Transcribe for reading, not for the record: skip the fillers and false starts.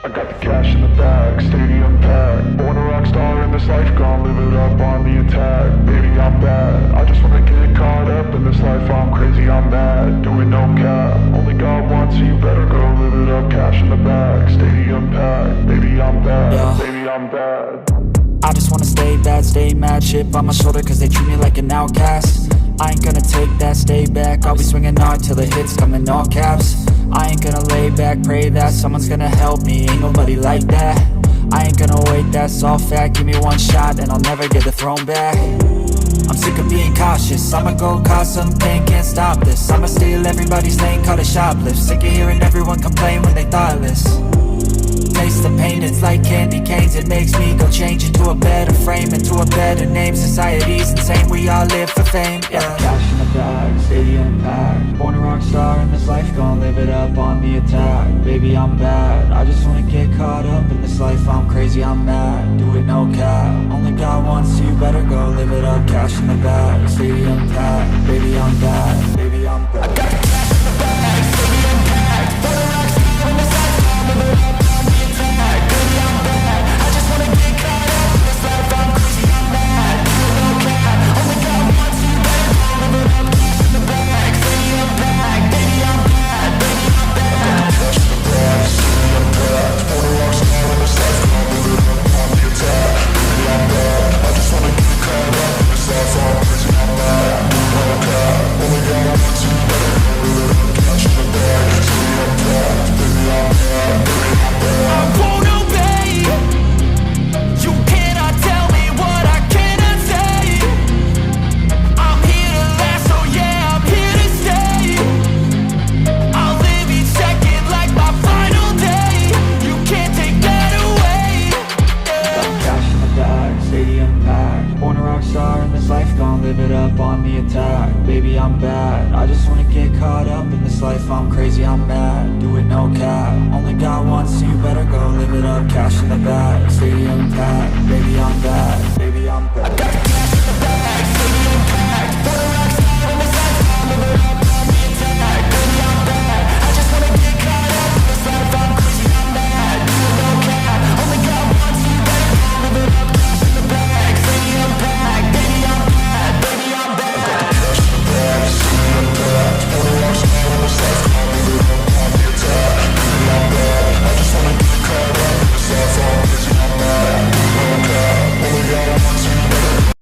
I got the cash in the bag, stadium packed. Born a rock star in this life, gon' live it up on the attack. Baby, I'm bad, I just wanna get caught up in this life. I'm crazy, I'm mad, doing no cap. Only God wants you, better go live it up. Cash in the bag, stadium packed. Baby, I'm bad, yeah. Baby, I'm bad. I just wanna stay bad, stay mad. Chip on my shoulder cause they treat me like an outcast. I ain't gonna take that, stay back. I'll be swinging hard till the hits come in all caps. I ain't gonna lay back, pray that someone's gonna help me. Ain't nobody like that. I ain't gonna wait, that's all fact. Give me one shot and I'll never get the throne back. I'm sick of being cautious, I'ma go cause something, can't stop this. I'ma steal everybody's lane, call it shoplift. Sick of hearing everyone complain when they thoughtless. Taste the pain, it's like candy canes. It makes me go change into a better frame, into a better name. Society's insane, we all live for fame, yeah. Cash in the bag, stadium packed. Born a rock star in this life, gon' live it up on the attack. Baby, I'm bad, I just wanna get caught up in this life. I'm crazy, I'm mad, do it no cap. Only God wants you, better go live it up. Cash in the bag, stadium packed. Baby, I'm bad, baby, I'm bad. I got the cash in the bag, stadium packed. Born a rock star in this life, gon' live it up. Live it up on the attack. Baby, I'm bad, I just wanna get caught up in this life. I'm crazy, I'm mad, do it no cap. Only God wants you, better go live it up. Cash in the bag, stadium packed. Baby, I'm bad.